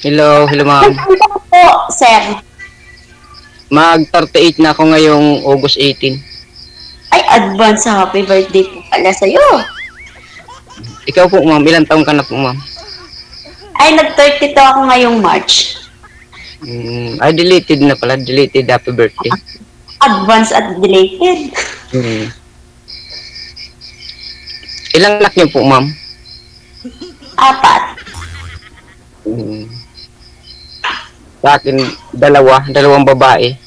Hello, hello ma'am. Po, sir. Mag-38 na ako ngayong August 18. Ay, advance happy birthday po pala sa'yo. Ikaw po ma'am, ilang taong ka na po ma'am? Ay, nag-32 ako ngayong March. Ay, deleted na pala. Deleted happy birthday. Advance at belated. Ilang anak niyo po ma'am? 4. Sa akin, dalawang babae.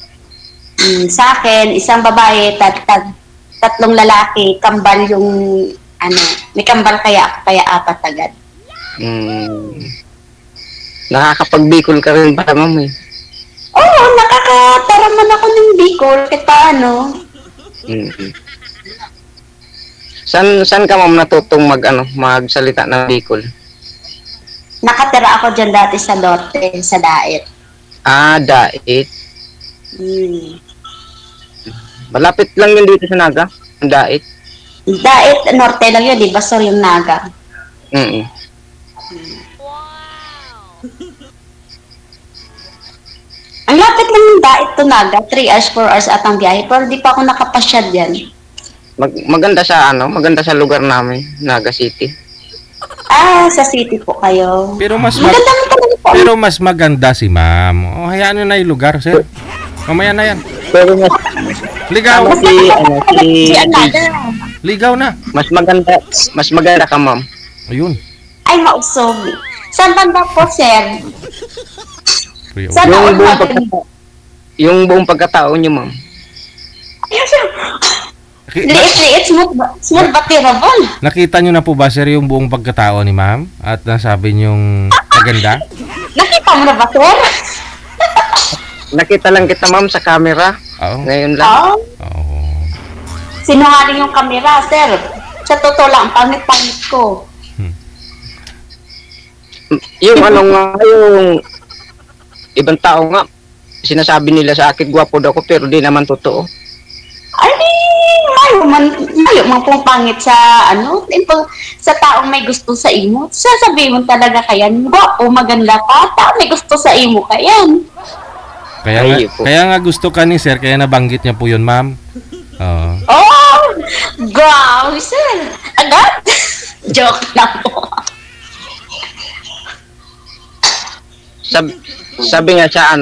Sa akin, isang babae, tatlong lalaki, kambal yung, may kambal kaya ako, kaya 4 agad. Nakakapag-Bicol ka rin ba ma'am eh? Oo, nakakataraman ako ng Bicol, kahit paano. San ka ma'am natutong magsalita ng Bicol? Nakatira ako dyan dati sa Norte, sa Daet. Ah, Daet. Malapit lang yun dito sa Naga, ang Daet. Daet, Norte lang yun, di ba? So, yung Naga. Ang lapit lang yung Daet to Naga, 3 hours, 4 hours at ang biyahe, pero di pa ako nakapasyad yan. Maganda sa lugar namin, Naga City. Sa city po kayo. Pero mas maganda mo talaga po. Pero mas maganda si ma'am. Hayaan nyo na yung lugar, sir. Mamaya na yan. Pero Ligaw. Ligaw na. Mas maganda ka ma'am. Ayun. Ay, mausog. Saan banda po, sir? Saan Yung buong pagkatao niyo ma'am. Liit, smooth but terrible. Nakita nyo na po ba, sir, yung buong pagkatao ni ma'am? At nasabi nyong maganda? Nakita mo na ba, sir? Nakita lang kita ma'am sa camera. Oo. Ngayon lang. Oo. Sinungaling yung camera, sir. Sa totoo lang, pangit-pangit ko. Yung yung ibang tao nga, sinasabi nila sa akin, gwapo daw ako, pero di naman totoo. Ay, mayo man pong pangit sa, sa taong may gusto sa imo. Sasabihin mo talaga kayan, gwapo, maganda ka, taong may gusto sa imo kayan. Kaya nga gusto ka ni sir, kaya nabanggit niya po yun, ma'am. Oh, grabe, sir. Agad? Joke lang po. Sabi nga siya,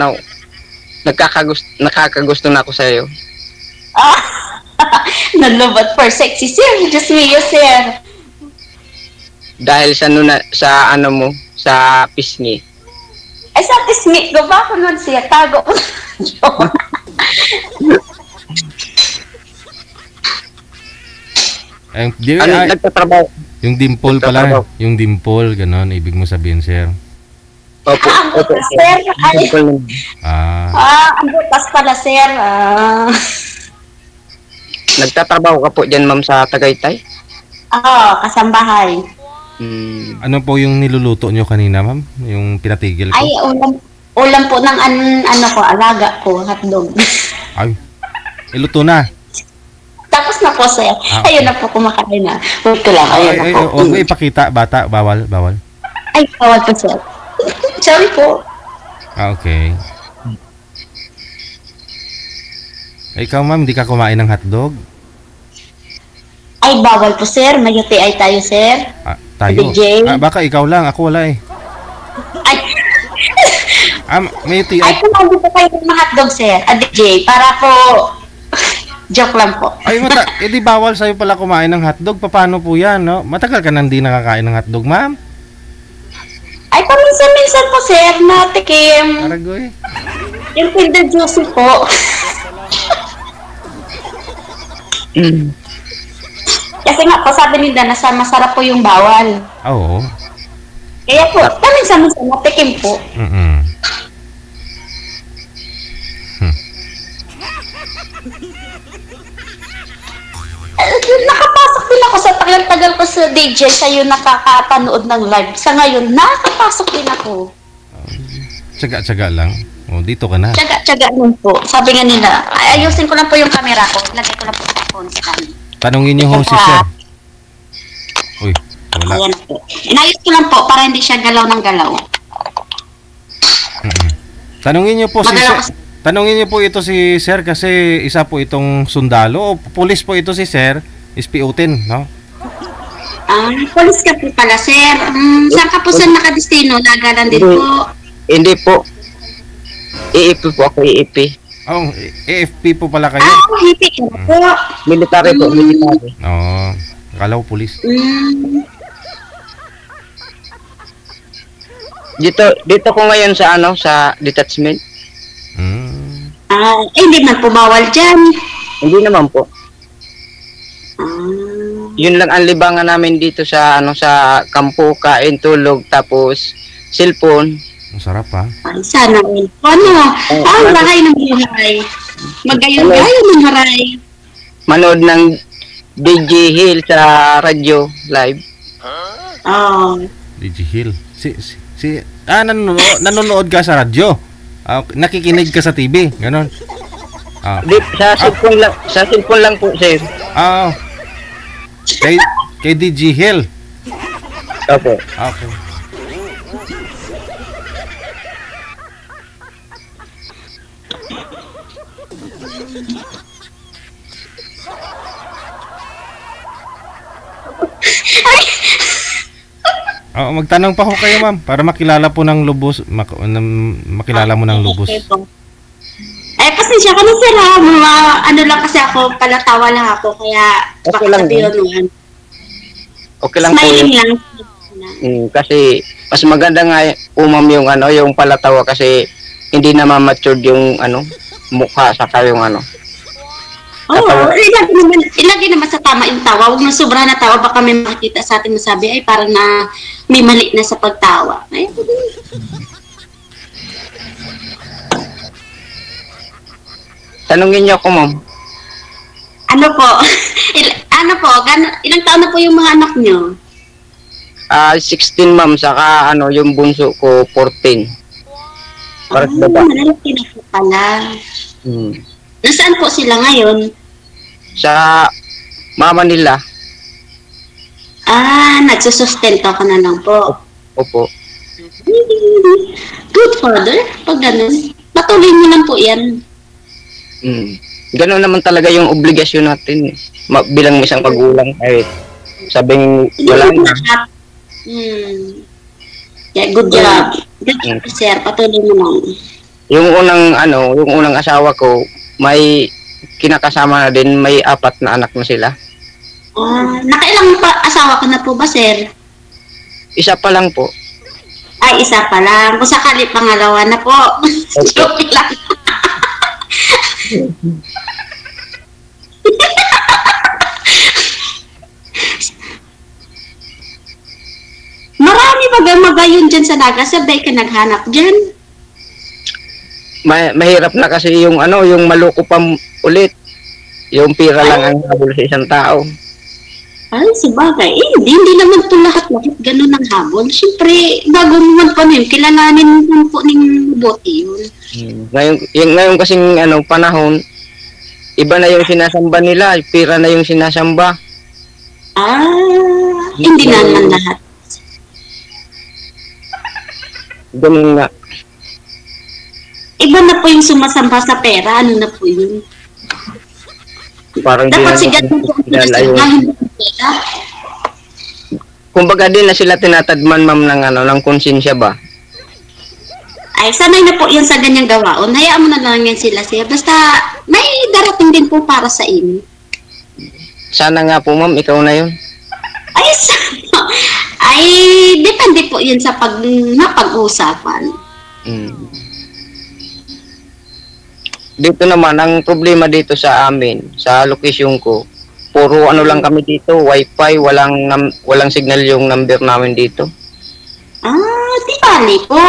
nakakagusto na ako sa'yo. Nalubat for sexy, sir. Just me, sir. Dahil sa sa pisngi. Ay, sa pisngi ko ba? Kung siya, tago ko. Nagtatrabaho? Yung dimple pala. Yung dimple, gano'n. Ibig mo sabihin, sir. Opo. Sir, ay. Ang butas pala, sir. Nagtatrabaho ka po dyan, ma'am, sa Tagaytay? Oo, kasambahay. Ano po yung niluluto nyo kanina, ma'am? Yung pinatigil ko? Ay, ulam po ng alaga ko, hotdog. Ay, iluto na. Tapos na po, sir. Ayun na po, kumakain na. Wait ko lang, ayun na po. Huwag mo ipakita, bata, bawal. Ay, bawal po, sir. Sorry po. Okay. Ikaw, ma'am, hindi ka kumain ng hotdog? Ay, bawal po, sir. May UTI tayo, sir. Tayo? DJ. Baka ikaw lang. Ako wala eh. Ay. May UTI. Ay, kumain po kayo ng hotdog, sir. DJ, para po... Joke lang po. Ay, di bawal sa'yo pala kumain ng hotdog. Paano po yan, no? Matagal ka nang di nakakain ng hotdog, ma'am? Ay, paminsan-minsan po, sir. Natikim. Aragoy. Yung Kinder Juicy po. Kasi nga po, sabi nila, masarap po yung bawal. Oo. Kaya po, paminsan-minsan natikim po. Nakapasok din ako sa tagal-tagal ko sa DJ sa'yo nakakapanood ng live. Sa ngayon, nakapasok din ako. Tsaga-tsaga lang. Dito ka na. Tsaga-tsaga lang po. Sabi nga nila, ayusin ko lang po yung camera ko. Lagay ko lang po sa phone sa kanya. Tanungin niyo ho si sir. Uy, wala. Ayan po. Inayos ko lang po para hindi siya galaw ng galaw. Tanungin niyo po Magalakas. tanungin niyo po ito si Sir kasi isa po itong sundalo o pulis po ito si Sir, ispiutin, no? Polis ka po pala, sir. Saan ka po sir nakadestino? Nagalan din po. Hindi po. EEP po ako, EEP. Oh, AFP po pala kayo. Hipi ka po. Military po, military. Oo. Akala ko pulis. Dito ko ngayon sa sa detachment. Hindi man po bawal dyan. Hindi naman po. Yun lang ang libangan namin dito sa sa kampo, kain, tulog, tapos cellphone. Ang sarap ha. Ay, sana rin. Lahay ng buhay. Magayon-gayon ng haray. Manood ng DJ Hill sa radyo live. DJ Hill. Nanonood ka sa radyo. Nakikinig ka sa TV, ganon. Sa cellphone lang po, sir. Kay DJ Hill. Opo. Okay. Magtanong pa ho kayo, ma'am, para makilala po ng lubos, makilala mo ng lubos. Okay po. Pasensya ka na sir ha. Lang kasi ako, palatawa lang ako, kaya Okay baka lang sabi yun. yun. Okay lang po Smiling yun. lang. Kasi mas maganda nga ma'am yung palatawa kasi hindi na ma-matured yung mukha saka yung ilagay naman sa tama yung tawa. Huwag na sobra na tawa, baka may makikita sa atin masabi, ay parang na may mali na sa pagtawa. Ay, tanungin niyo ako, ma'am. Ilang taon na po yung mga anak nyo? 16, ma'am, saka yung bunso ko 14. Para sa baba. Malalaki na po pala. Nasaan po sila ngayon? Sa mama nila. Nagsusustento ka na lang po. Opo. Good father, pag ganun. Patuloy mo lang po yan. Ganun naman talaga yung obligasyon natin. Bilang isang magulang kahit sabing wala na. Yeah, good job. Good job, sir. Patuloy mo lang. Yung unang asawa ko, may kinakasama na din, may 4 na anak na sila. Nakailang asawa ka na po ba, sir? Isa pa lang po. Ay, isa pa lang. Kung sakali pangalawa na po. Joke lang. Marami magayon dyan sa Naga. Sabay ka naghanap dyan. Mahirap na kasi yung maloko pa ulit. Yung pira lang ang habol sa isang tao. Ay, sabagay. Hindi naman ito lahat ganun ang habol. Siyempre, bago naman pa nun, kilalanin mo po ng bote yun. Ngayon kasing panahon, iba na yung sinasamba nila, pira na yung sinasamba. Hindi naman lahat. Ganun nga. Iba na po yung sumasamba sa pera. Ano na po yun? Parang dapat sigat mo po ang pera. Kumbaga din na sila tinatadman, ma'am, ng konsensya ba? Ay, sanay na po yan sa ganyang gawaon. Hayaan mo na lang yan sila siya. Basta may darating din po para sa inyo. Sana nga po, ma'am, ikaw na yun. Ay, sana. Ay, depende po yun sa napag-uusapan. Dito naman, ang problema dito sa amin, sa location ko, puro lang kami dito, wifi, walang signal yung number namin dito. Di bali po,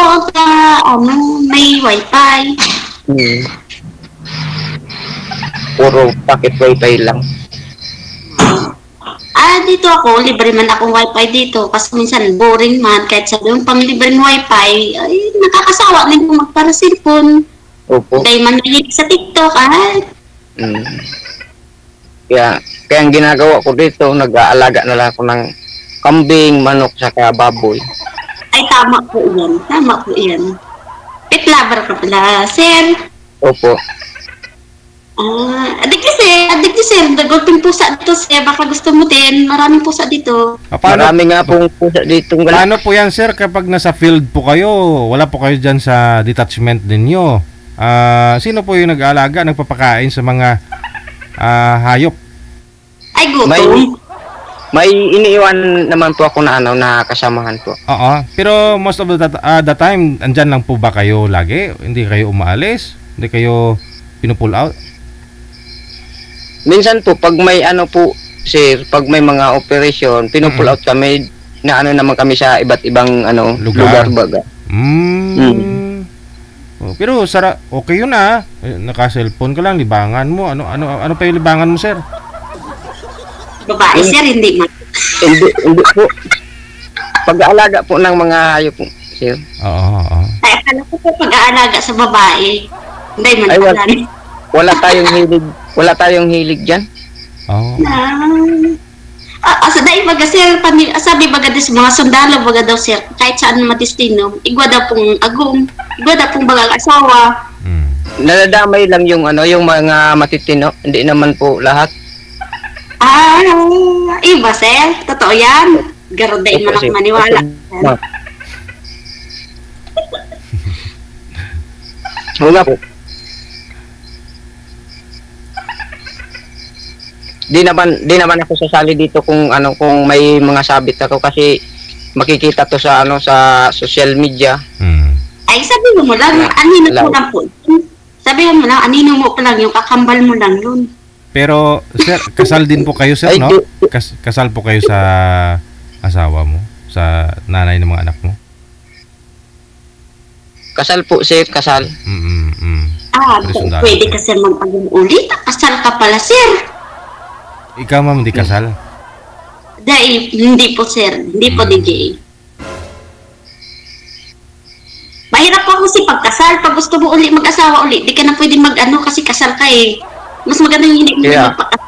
may wifi. Puro packet wifi lang. Dito ako, libre man akong wifi dito. Kasi minsan boring man, kahit sabi yung pang libreng wifi, ay nakakasawa din kung magpara-cellphone. Opo. Dahil man sa TikTok, Kaya ang ginagawa ko dito, nag-aalaga na lang ako ng kambing, manok, saka baboy. Ay, tama po yan. Tama po yan. Ito lover ka pala, sir. Opo. Adik sir, dagolping pusa dito, sir. Baka gusto mo din. Maraming pusa dito. Paano, Marami nga pong pusa dito. paano po yan, sir, kapag nasa field po kayo, wala po kayo dyan sa detachment ninyo? Sino po yung nag-aalaga, nagpapakain sa mga hayop? Ay, gutom. May iniiwan naman po ako na na kasamahan po. Oo. Pero most of the time, andyan lang po ba kayo lagi? Hindi kayo umaalis? Hindi kayo pinupull out? Minsan po, pag may po, sir, pag may mga operation, pinupull out kami, na naman kami sa iba't ibang lugar baga. Oh, pero okay yun naka-cellphone ka lang, libangan mo. Ano pa yung libangan mo, sir? Babae, sir, hindi man. Hindi po. Pag-aalaga po ng mga hayop po, sir. Oo. Ay, akala ko po pag-aalaga sa babae. Hindi man. Ay, wala tayong hilig dyan. Oo. Asa dahil baga sir, sabi baga des mga sundalo baga daw sir, kahit saan matistino, igwa daw pong agum, igwa daw pong bagang asawa. Nadadamay lang yung yung mga matitino, hindi naman po lahat. Iba sir, totoo yan. Garoday man ako maniwala. Wala po. Di naman ako sasali dito kung may mga sabit ako kasi makikita to sa sa social media. Ay sabi mo lang anino mo lang po. Sabi mo lang anino mo pa lang yung kakambal mo lang yun. Pero sir, kasal din po kayo, sir, no? Kasal po kayo sa asawa mo, sa nanay ng mga anak mo? Kasal po, sir, kasal. Pwede ka sir mag-agum ulit. Kasal ka pala, sir. Ikaw, ma'am, hindi kasal? Hindi po, sir. Hindi po, DJ. Mahirap po kasi pagkasal. Pag gusto mo ulit mag-asawa ulit, di ka na pwede kasi kasal ka eh. Mas maganda yung hindi mo magpakasal.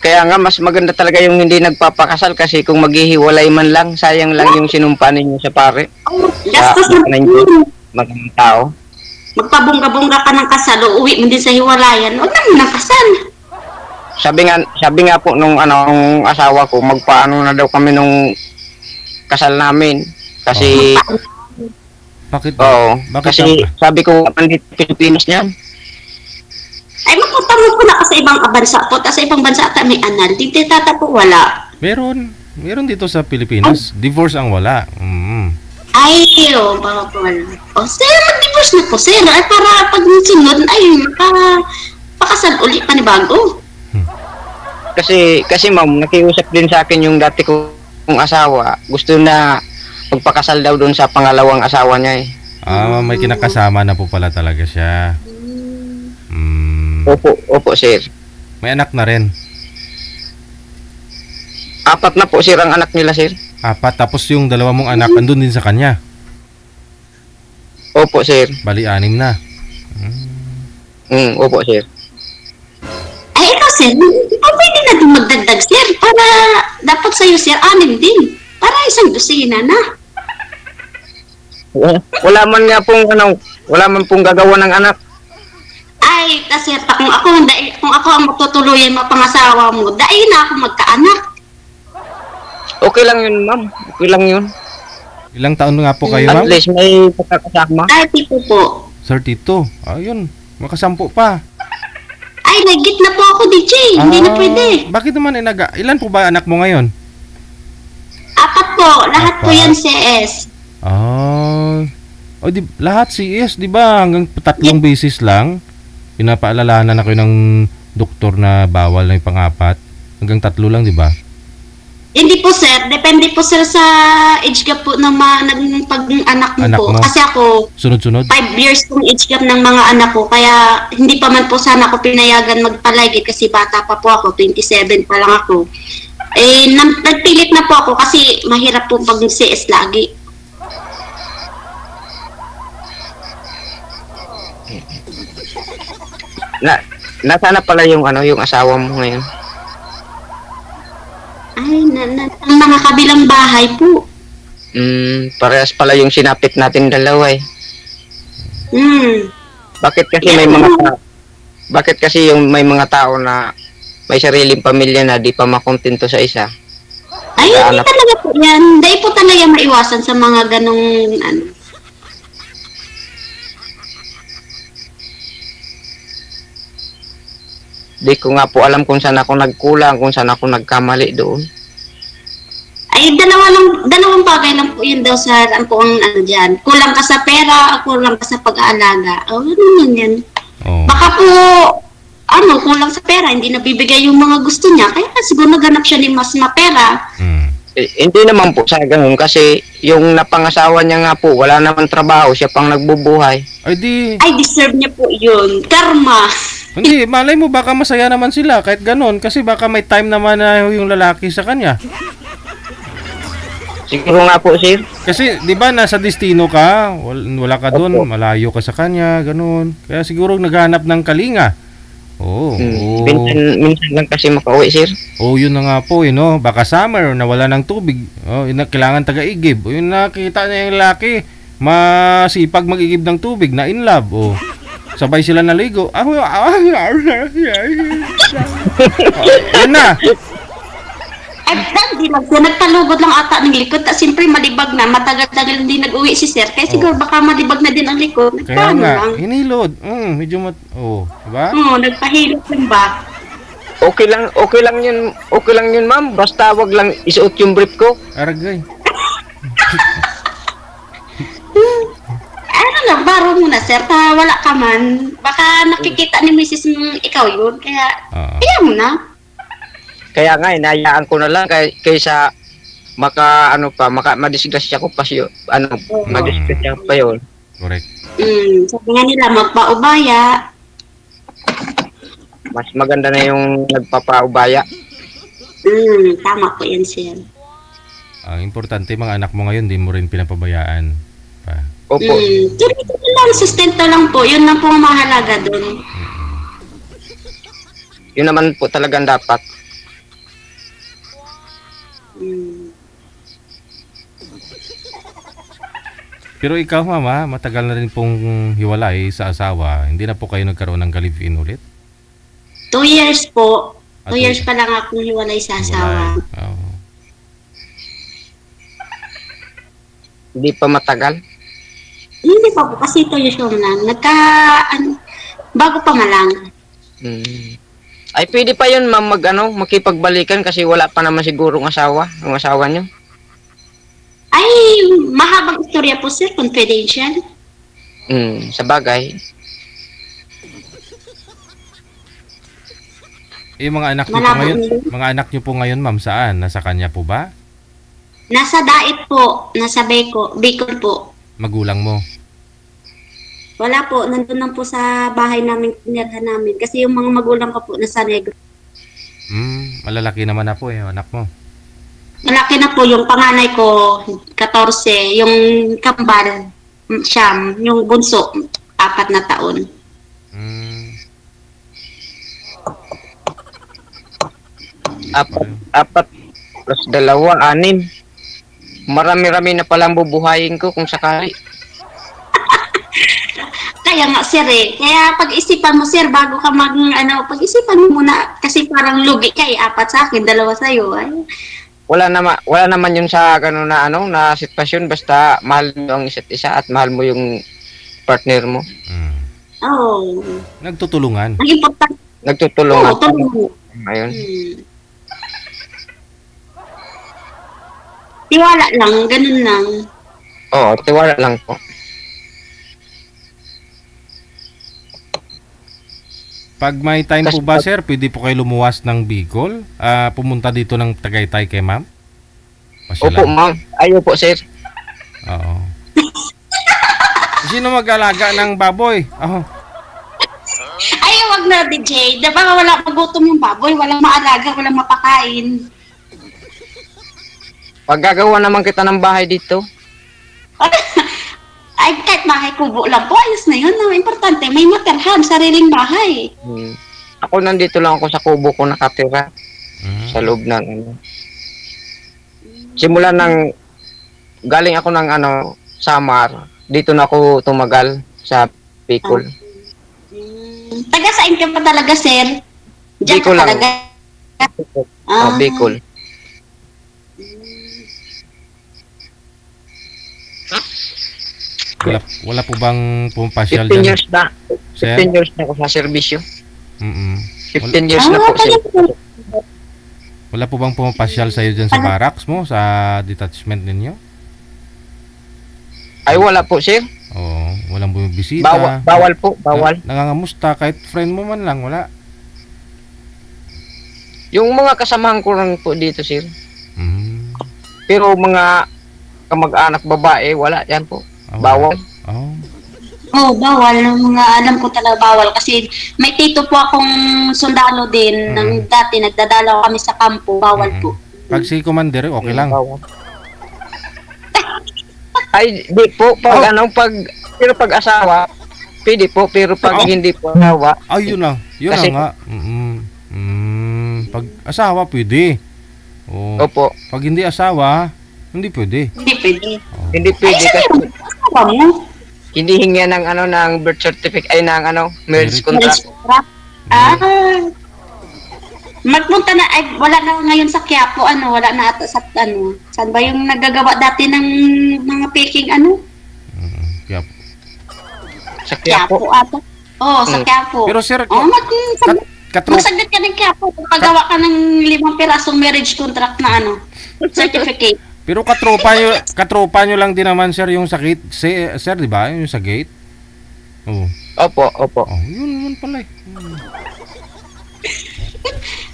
Kaya nga, mas maganda talaga yung hindi nagpapakasal kasi kung maghihiwalay man lang, sayang lang yung sinumpa ninyo sa pare. Gastos na magandang tao. Magpabongga-bongga ka ng kasal, uuwi mo din sa hiwalayan, huwag naman ng kasal. Sabi nga po nung asawa ko, magpaano na daw kami nung kasal namin. Kasi Bakit? Kasi sabi ko, pandito Pilipinas niyan. Ay, mapunta mo po na sa ibang bansa po. Sa ibang bansa ata may anal. Dito tata po wala. Meron dito sa Pilipinas. Divorce ang wala. Ay, bawal. Sir, mag-divorce na po, sir. Ay, para pag sunod, ay, pakasal ulit panibago. Kasi ma'am, nakiusap din sa akin yung dati kong asawa. Gusto na magpakasal daw doon sa pangalawang asawa niya eh. May kinakasama na po pala talaga siya. Opo, sir. May anak na rin. 4 na po, sir, ang anak nila, sir. 4, tapos yung 2 mong anak, andun din sa kanya. Opo, sir. Bali, 6 na. Opo, sir. Ay, ikaw, sir, pwede na din magdagdag, sir. Para dapat sa'yo, sir, 6 din. Para isang dosina na. Wala man pong gagawa ng anak. Ay, sir, kung ako ang matutuluyan mo pangasawa mo, dahil na ako magkaanak. Okay lang yun, ma'am. Okay lang yun. Ilang taon nga po kayo, ma'am? At least may pagkakasama. 32 po. 32. Ayun, makasampu pa. Ay, nag-git na po ako, DJ. Hindi na pwede. Bakit naman ilan po ba anak mo ngayon? 4 po. Lahat po yan CS. Lahat CS, di ba? Hanggang 3 beses lang. Pinapaalalahanan ako ng doktor na bawal na yung pang-4. Hanggang 3 lang, di ba? Hindi po, sir. Depende po, sir, sa age gap po ng pag-anak mo po. Kasi ako, sunod-sunod? 5 years kong age gap ng mga anak ko. Kaya hindi pa man po sana ako pinayagan magpaligid kasi bata pa po ako. 27 pa lang ako. Nagpilit na po ako kasi mahirap po pag CS lagi. Nasaan na pala yung asawa mo ngayon? Ay, ang mga kabilang bahay po. Parehas pala yung sinapit natin dalawa eh. Hmm. Bakit kasi may mga bakit kasi yung may mga tao na may sariling pamilya na di pa makontento sa isa? Ay, hindi Naghahanap. talaga po yan. Hindi po talaga maiwasan sa mga ganong, ano. Di ko nga po alam kung saan ako nagkulang, kung saan ako nagkamali doon. Ay, dalawang bagay lang po yun daw sa, ang po ang ano dyan. Kulang ka sa pera, kulang ka sa pag-aalaga. Oh, ano yun yan? Oh. Baka po, kulang sa pera, hindi nabibigay yung mga gusto niya. Kaya siguro naganap siya ni mas mapera. Mm. Hindi naman po sa ganun kasi yung napangasawa niya nga po, wala naman trabaho, siya pang nagbubuhay. Ay di, Ay, deserve niya po yun. Karma. hindi, malay mo baka masaya naman sila kahit ganun kasi baka may time naman na yung lalaki sa kanya. Siguro nga po, sir. Kasi 'di ba nasa destino ka, wala ka doon, Opo. malayo ka sa kanya, ganun. Kaya siguro naghahanap ng kalinga. Oo. Oo. Minsan lang kasi makauwi, sir. Oh, yun na nga po, no? Baka summer, nawala ng tubig. Oh, yun na, kailangan taga-igib. O, yun nakita niya yung lalaki, masipag mag-igib ng tubig, na in love. Oh, sabay sila naligo. Yun na. Ay, hindi lang po. Nagtalugod lang ata ng likod. At siyempre, malibag na. Matagal-tagal hindi nag-uwi si sir. Kaya siguro baka malibag na din ang likod. Kaya Nagpaano nga, lang. hinilod. Medyo diba? Oo, nagpahilot lang ba? Okay lang yun, ma'am. Basta wag lang isuot yung brief ko. Aragay. Ano lang, baro muna sir. Wala ka man. Baka nakikita ni Mrs. mong ikaw yun. Kaya, Oo. kaya mo na. Kaya nga, inayaan ko na lang kaysa madisgrasya ko pa siyo. Madisgrasya pa yun. Correct. Sabi nga nila, magpaubaya. Mas maganda na yung nagpapaubaya. Tama po yan sir. Ang importante, mga anak mo ngayon, di mo rin pinapabayaan. Pa. Opo. Ganito lang, sustento lang po. Yun lang po ang mahalaga doon. Yun naman po talagang dapat. Pero ikaw, mama, matagal na rin pong hiwalay sa asawa. Hindi na po kayo nagkaroon ng live-in ulit? 2 years po. 2 Ah, years 2 pa lang akong hiwalay sa asawa. Hiwalay. Oo. Hindi pa matagal. Hindi pa po, kasi 2 years lang. Bago pa malang. Ay, pwede pa yun, ma'am, makipagbalikan kasi wala pa naman siguro ang asawa niyo. Ay, mahabang istorya po sir, confidential. Sa bagay. Yung mga anak niyo po Malabo ngayon, nila. mga anak niyo po ngayon, ma'am, saan? Nasa kanya po ba? Nasa Dait po, nasa Bicol po. Magulang mo? Wala po, nandun lang po sa bahay namin, tinirhan namin. Kasi yung mga magulang ko po, nasa Negro. Malalaki naman na po anak mo. Malaki na po yung panganay ko, 14. Yung kambal, siyam. Yung bunso, 4 na taon. Apat plus 2, 6. Marami-rami na palang bubuhayin ko kung sakali. Kaya nga sir kaya pag-isipan mo sir bago ka pag-isipan mo muna kasi parang lugi ka 4 sa akin, 2 sa'yo. Ay. Wala naman yun sa gano'n na sitwasyon, basta mahal mo ang isa't isa at mahal mo yung partner mo. Oh. Nagtutulungan. Ang importante. Nagtutulungan. Oo, tulungan. Ayun. Tiwala lang, ganun lang. Oo, tiwala lang po. Pag may time po ba, sir, pwede po kayo lumuwas ng Bicol? Pumunta dito ng Tagaytay kay ma'am? Opo, ma'am. Ayaw po, sir. Oo. Sino mag-alaga ng baboy? Ay, wag na, DJ. Diba wala magutom yung baboy, walang maalaga, walang mapakain. Pag gagawa naman kita ng bahay dito. Ay, kahit bahay kubo lang po, ayos na yun. No? Importante, may materhan, sariling bahay. Ako nandito lang ako sa kubo ko nakatira. Sa loob ng Simula ng galing ako ng Samar. Dito na ako tumagal sa Bicol. Taga saan ka pa talaga, sir? Diyan ka Bicol lang. talaga? Bicol. Wala po bang pumapasyal 15 dyan? years na. Sir? 15 years na ako sa serbisyo. Mm-mm. 15 years na po, sir. Wala po bang pumapasyal sa'yo dyan sa barracks mo, sa detachment ninyo? Ay, wala po, sir. Oo, walang bumibisita. Bawal po, bawal. Nangangamusta, kahit friend mo man lang, wala. Yung mga kasamahan ko lang po dito, sir. Mm. Pero mga kamag-anak babae, wala yan po. Oh, Bawal. Oh. Oo, bawal. Mga alam ko talaga bawal. Kasi may tito po akong sundalo din. Nang dati nagdadalaw kami sa kampo. Bawal po. Pag si commander, okay lang. Bawal. Ay, di po. Pero pag asawa, pwede po. Pero pag hindi po asawa, Ay, yun lang. Yun Kasi- lang nga. Pag asawa, pwede. Oh. opo. Pag hindi asawa, hindi pwede. Hindi pwede. Hindi Ay, pwede sabi kasi mo, asawa mo? hindi hingi ng birth certificate, ay ng marriage Marriage contract. contract? Magpunta na, ay, wala na ngayon sa Quiapo, wala na ata sa, saan ba yung nagagawa dati ng mga peking, Kaya, Sa Quiapo. Quiapo ata. Oo, sa Quiapo. pero sir, katrop, Magsaglit ka ng Quiapo, paggawa ka ng 5 pirasong marriage contract na certificate. pero katropa nyo lang din naman sir yung sakit, sir, di ba? Yung sa gate. Oh. Opo. Yun naman pala eh.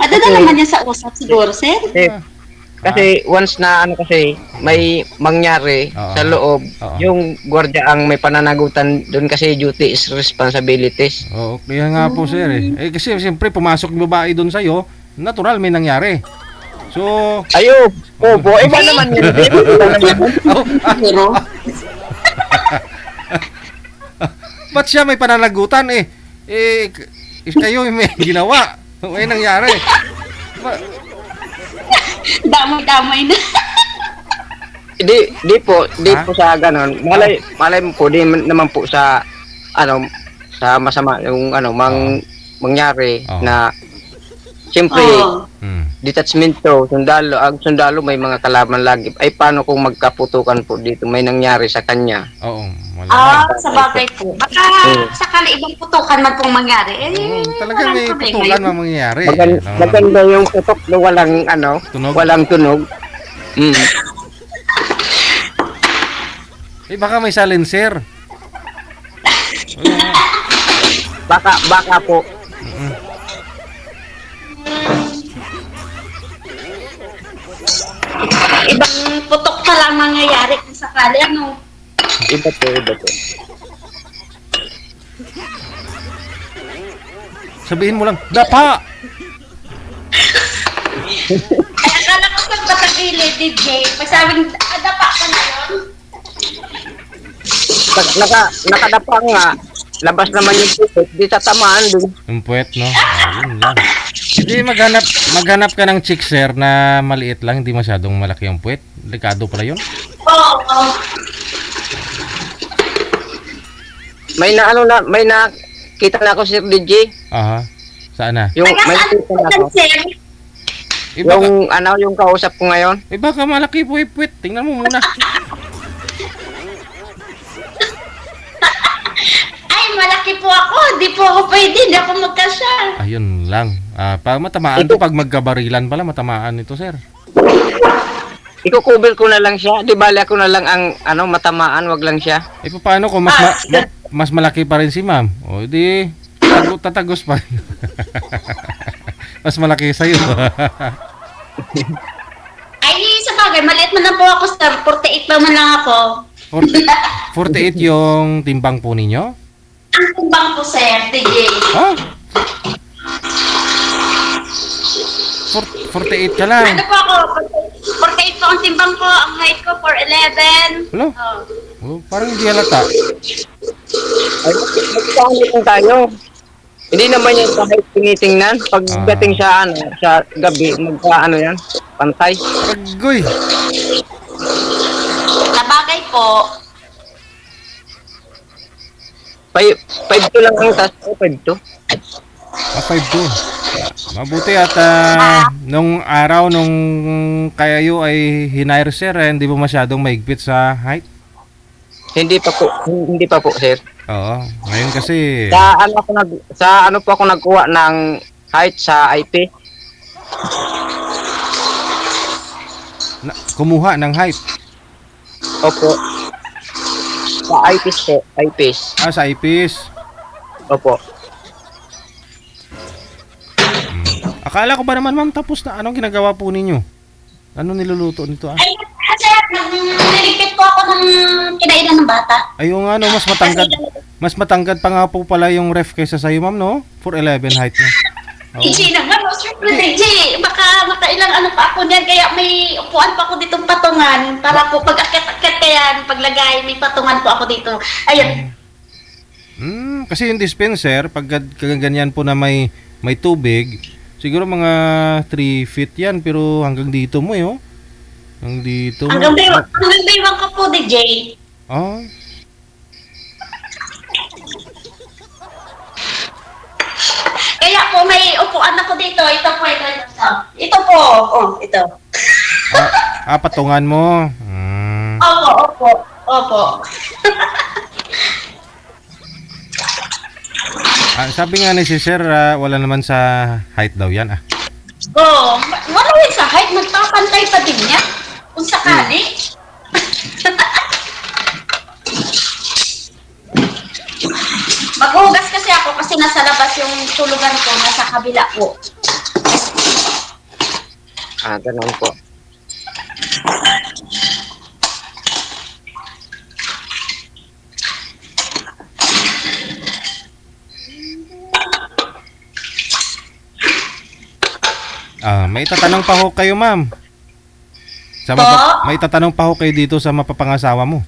Ano na naman yan sa usap siguro, sir? Kasi once na kasi may mangyari Oo. sa loob, Oo. yung gwardiya ang may pananagutan doon kasi duty is responsibilities. Oo, kaya nga po sir eh. Kasi siyempre pumasok yung babae doon sa'yo, natural may nangyari. So, Ayo, opo, iba naman yun. Iba naman yun. Pero, ba't siya may pananagutan eh? Kayo may ginawa. May nangyari. damay-damay na. Di po Ha? sa ganon. Malay mo po, di naman po sa sa masama yung mangyari Oo. na siyempre Oo. detachment to, sundalo may mga kalaban lagi. Ay paano kung magkaputukan po dito, may nangyari sa kanya. Oo, wala. Sa bagay po. Baka sakali ibang putukan man pong mangyari. Talaga may putukan na mangyayari. Maganda yung putok na walang Tunog? walang tunog. Baka may silencer. Baka po. Ibang putok pa lang mangyayari kung sakali. Iba po. Sabihin mo lang, dapa! Ay, akala ko pag patagili, DJ. Pasabing, adapa ka na yun. Pag nakadapa nga, labas naman yung putok, di tatamaan din. Yung puwet, no? Yun lang. Hindi, maghanap ka ng chick, sir, na maliit lang, hindi masyadong malaki yung puwet. Delikado pala yun. Oo. May nakita na ako, Sir DJ. Aha. Saan na? Yung Taga may saan nakita na ako. po, sir? Yung kausap ko ngayon. Baka malaki po yung puwet. Tingnan mo muna. Ay, malaki po ako. Di po ako pwede. Di ako magkasya. Ayun lang. Matamaan to pag magkabarilan pala, matamaan ito, sir. Iko-cover ko na lang siya. Di bali ako na lang ang matamaan, wag lang siya. Paano kung mas malaki pa rin si ma'am? O di tatagos pa. Mas malaki sa'yo. Ay, sa bagay, maliit man lang po ako, sir. 48 pa man lang ako. 48 yung timbang po ninyo? Ang timbang po, sir, DJ. Oh? 48 ka lang. Ano po ako? 48 po ang timbang ko. Ang height ko, 4'11". Hello? Oh. Parang hindi halata. Ay, magkakalit tayo. Hindi naman yung kahit tinitingnan. Pagdating sa gabi, yan, pantay. Agoy. po. 5'2 lang ang taas ko, 5'2. 5'2". Mabuti at nung araw nung kayo ay hinire sir, hindi mo masyadong maigpit sa height? Hindi pa po, sir. Oo. Ngayon kasi Sa ano po ako nagkuha ng height sa IP. kumuha ng height. Opo. Sa IPs po, IPs. Sa IPs. Opo. Akala ko ba naman ma'am tapos na anong ginagawa po ninyo? Ano niluluto nito Ay, kasi nililigpit po ako ng kinainan ng bata. Ayun nga no, mas matangkad pa nga po pala yung ref kaysa sa'yo ma'am no? 4'11" height mo. DJ naman, syempre DJ, baka makailang ano pa ako niyan, kaya may upuan pa ako ditong patungan, para po pag akit-akit kaya paglagay, may patungan po ako dito. Ayun. Kasi yung dispenser, pag ganyan po na may tubig, siguro mga 3 feet yan, pero hanggang dito mo yun. Hanggang dito mo. Hanggang baywang ka po, DJ. Oh. Kaya po may upuan ako dito. Ito po, ito. Ito po. Oh, ito. Patungan mo. Opo. Sabi nga ni si Sir, wala naman sa height daw yan. Wala yun sa height. Magpapantay pa din niya. Kung sakali. Maghugas kasi ako kasi nasa labas yung tulugan ko, nasa kabila po. Ganun po. May tatanong pa ho kayo, ma'am. May tatanong pa ho kayo dito sa mapapangasawa mo.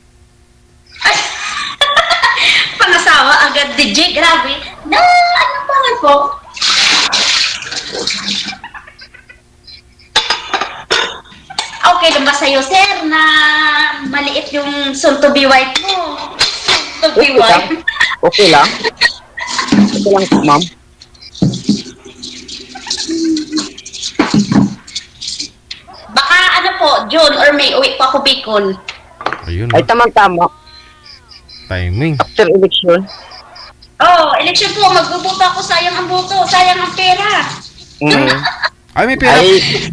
Pangasawa agad, DJ, grabe. Ano pa nga po? Okay lang ba sa'yo, sir, na maliit yung soon-to-be wife mo? Soon-to-be wife? Okay lang. Okay lang po, ma'am. Baka ano po, June or May, uwi pa ako Bicol. Ayun. Ay, tamang-tama. Timing. After election. Election po, magbubuto ako, sayang ang buto, sayang ang pera. Ay,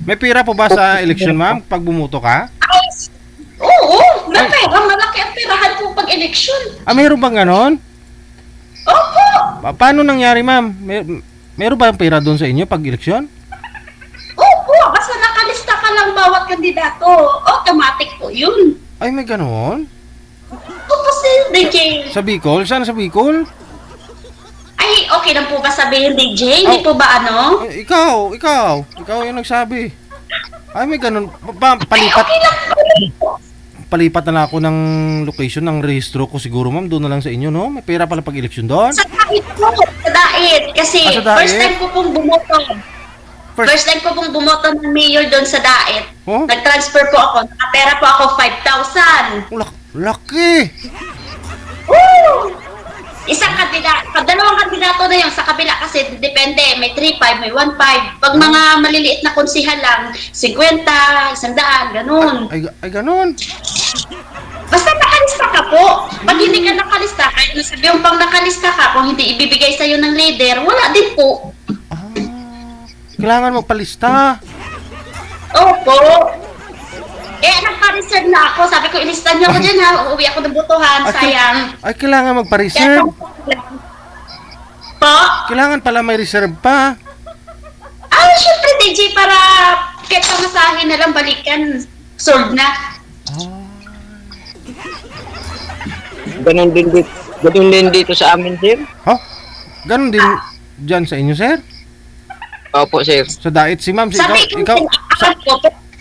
may pera po ba sa election, ma'am, pag bumuto ka? Oo, may pera, malaki ang perahan po pag election. Mayroon bang ganon? Opo. Paano nangyari, ma'am? Meron ba ang pera doon sa inyo pag eleksyon? Opo, basta nakalista ka lang bawat kandidato. Automatic po yun. Ay, may ganon? Opo, DJ. Sa Bicol? Saan sa Bicol? Ay, okay lang po ba sabihin, DJ? Hindi po ba ano? Ikaw yung nagsabi. Ay, may ganon. Palipat. Okay lang po. Palipat na lang ako ng location ng rehistro ko siguro, ma'am. Doon na lang sa inyo, no? May pera pala pag eleksyon doon. Sa dait po. Sa dait. Kasi sa dait? first time ko pong bumoto. First time ko pong bumoto ng mayor doon sa dait. Oh? Nag-transfer po ako. Nakapera po ako 5,000. Laki! Woo! Dalawang kandidato na yun sa kabila kasi depende, may 3-5, may 1-5. Pag mga maliliit na konsihal lang, 50, 100, ganun. Ay ganun. Basta nakalista ka po. Pag hindi ka nakalista, kahit nasabi yung pang nakalista ka, kung hindi ibibigay sa'yo ng leader, wala din po. Kailangan magpalista. Opo. Nagpa-reserve na ako. Sabi ko, ilista niyo ako dyan ha. Uuwi ako ng butuhan. Sayang. Ay, kailangan magpa-reserve. Po? Kailangan pala may reserve pa. Syempre, DJ, para kahit pamasahin na lang balikan. Sold na. Ganun din dito sa amin, sir. Ganun din dyan sa inyo, sir? Opo, sir. Sa dait si ma'am. Sabi ko,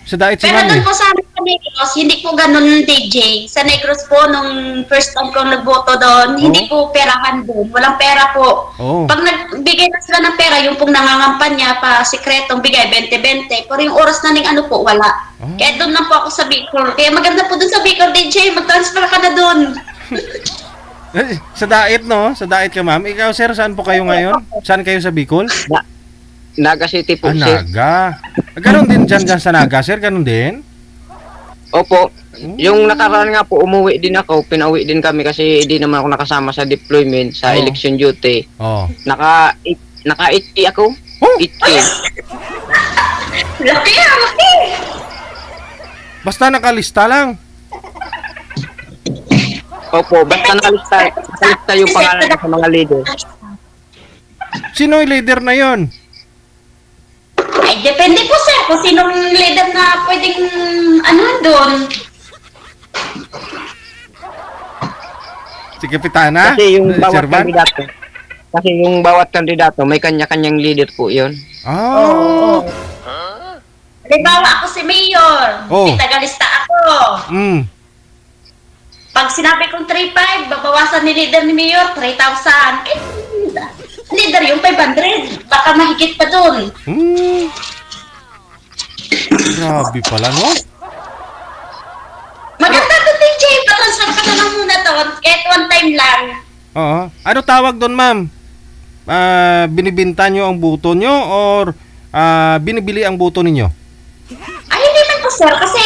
Sa dait si pero ma'am. doon po sa amin sa Negros, hindi po ganun, DJ. Sa Negros po, nung first time kong nagboto doon, hindi po perahan doon. Walang pera po. Pag nagbigay na sila ng pera, yung pong nangangampanya pa, sikretong bigay, 20-20. Pero yung oras na ning ano po, wala. Kaya doon lang po ako sa Bicol. Kaya maganda po doon sa Bicol, DJ. Mag-transfer ka na doon. Sa Dait, no? Sa Dait ka, ma'am. Ikaw, sir, saan po kayo ngayon? Saan kayo sa Bicol? Naga City po, sir. Naga. Ganon din dyan sa Naga, sir? Ganon din? Opo. Yung nakaraan nga po, umuwi din ako. Pinauwi din kami kasi hindi naman ako nakasama sa deployment, sa election duty. Naka-8K ako. 8K. Laki. Basta nakalista lang. Opo, basta nakalista yung pangalan ko sa mga leader. Sino yung leader na yon? Ay, depende po, sir, kung sinong leader na pwedeng, doon. Si Kapitana? Kasi yung bawat kandidato, may kanya-kanyang leader po yun. Halimbawa, ako si Mayor. Tagalista ako. Pag sinabi kong 3,500, babawasan ni leader ni Mayor, 3,000. Leader yung 500. Baka mahigit pa dun. Grabe pala, no? Maganda to, DJ. Patransfer ka na lang muna to. Kahit one time lang. Ano tawag doon, ma'am? Binibinta nyo ang buto nyo or binibili ang buto ninyo? Ay, hindi man po, sir. Kasi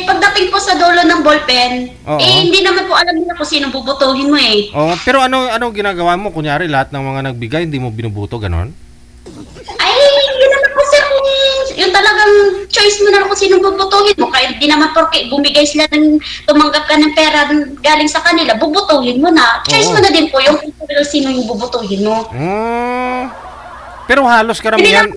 pagdating po sa dulo ng ballpen, hindi naman po alam nila kung sino bubutuhin mo eh. Pero ano ginagawa mo? Kunyari, lahat ng mga nagbigay, hindi mo binubuto, ganon? Ay, hindi naman po, sir. Kung yung talagang choice mo na kung sino bubutuhin mo. Kaya hindi naman porque bumigay sila ng tumanggap ka ng pera galing sa kanila, bubutuhin mo na. Choice mo na din po yung sino yung bubutuhin mo. Pero halos karamihan,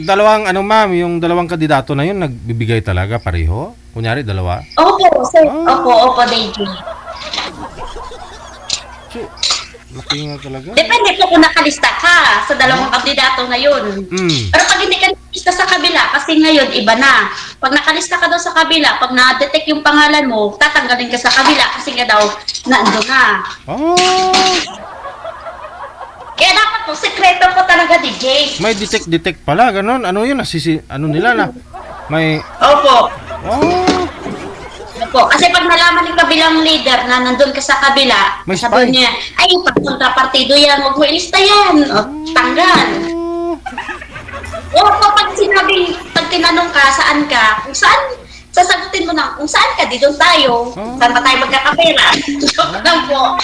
dalawang ma'am, yung dalawang kandidato na yun nagbibigay talaga pareho? Kunyari dalawa? Opo, sir. Opo, DJ. Laki nga talaga. Depende po kung nakalista ka sa dalawang kandidato na yun. Pero pag hindi ka nakalista sa kabila, kasi ngayon iba na. Pag nakalista ka daw sa kabila, pag na-detect yung pangalan mo, tatanggalin ka sa kabila kasi nga daw naandun na. Kaya dapat po, sekreto po talaga, DJ. May detect pala, ganon. Ano yun? Ano nila na? May... Opo. Opo. Kasi pag nalaman ng kabilang leader na nandun ka sa kabila, sabi niya, ay, pag kontrapartido yan, huwag mo ilista yan. Tanggal. Opo, pag tinanong ka, saan ka, kung saan, sasagutin mo na, kung saan ka, di doon tayo. Saan ba tayo magkakapera? Joke lang po.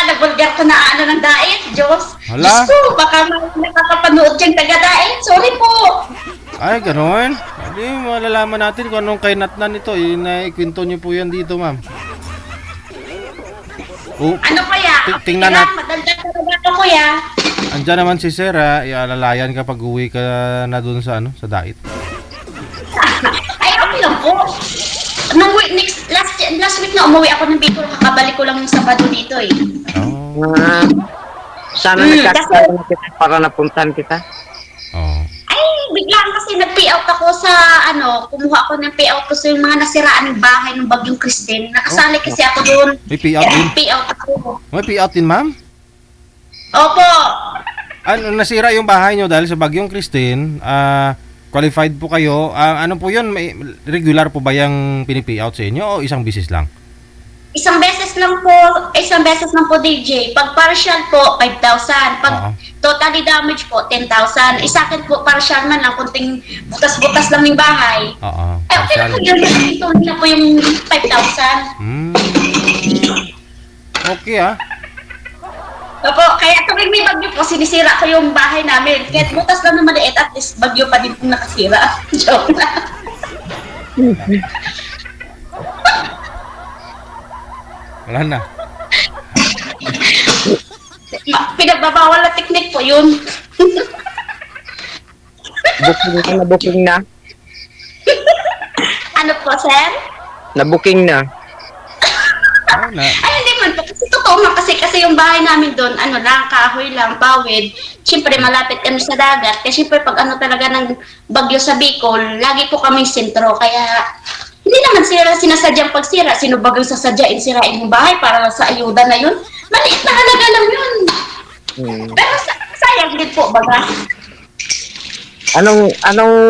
Nagbulgar ko na ng dait, Diyos. Diyos ko, baka nakakapanood dyan taga-dait. Sorry po. Ay, gano'n? Hindi, malalaman natin kung anong kainatnan nito. Naikwento niyo po yan dito, ma'am. Ano kaya? Tingnan natin. Madaldal talaga ako, kuya. Andiyan naman si Sir, ialalayan ka pag uwi ka na dun sa dait. Ay, okay lang po. Last week na umuwi ako ng Bicol, kakabalik ko lang yung Sabado dito eh. Sana nagkakaroon kita para napuntahan kita. Ay, biglaan kasi nag-payout ako sa kumuha ako ng payout ko sa yung mga nasiraan ng bahay ng Bagyong Christine. Nakasali kasi ako doon. May payout din? Payout ako. May payout din, ma'am? Opo. Nasira yung bahay nyo dahil sa Bagyong Christine, qualified po kayo. Ano po yun? Regular po ba yung pinipayout sa inyo o isang bisis lang? Isang beses lang po, DJ. Pag partial po, 5,000. Pag totally damage po, 10,000. Sa akin po, partial man lang, kunting butas-butas lang yung bahay. Okay na po yun. Ito na po yung 5,000. Okay Opo, kaya tuwing may bagyo po, sinisira ko yung bahay namin. Kahit butas lang na maliit, at least bagyo pa din po nakasira. Joke na. Wala na. Pinagbabawal na teknik po yun. Booking na. Ano po, sir? Na-booking na. Ay, hindi man po. Kasi totoo Oo, kasi yung bahay namin doon, ano lang, kahoy lang, bawid. Siyempre, malapit kami sa dagat. Kaya siyempre, pag ano talaga ng bagyo sa Bicol, lagi po kaming sentro. Kaya, hindi naman sila sinasadyang pagsira. Sino bagang sasadyain sirain yung bahay para sa ayuda na yun? Maliit na halaga lang yun. Pero sayang din po, baga. Anong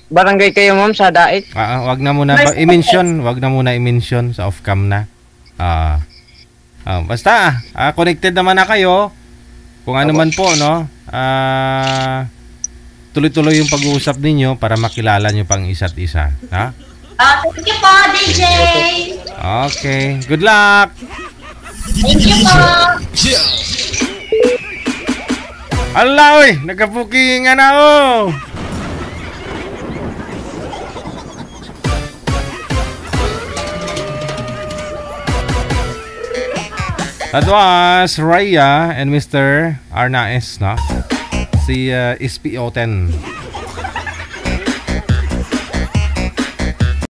barangay kayo, ma'am, sa Dait? Wag na muna i-mention, wag na muna i-mention sa off-cam na. Basta connected naman na kayo. Kung ano man po, no? Tuloy-tuloy yung pag-uusap ninyo para makilala nyo pang isa't isa, ha? Thank you po, DJ. Okay. Good luck. Thank you po. Ala, oy, nagka-booking na oh. That was Raya and Mr. Arnaez, no? Si SPO10.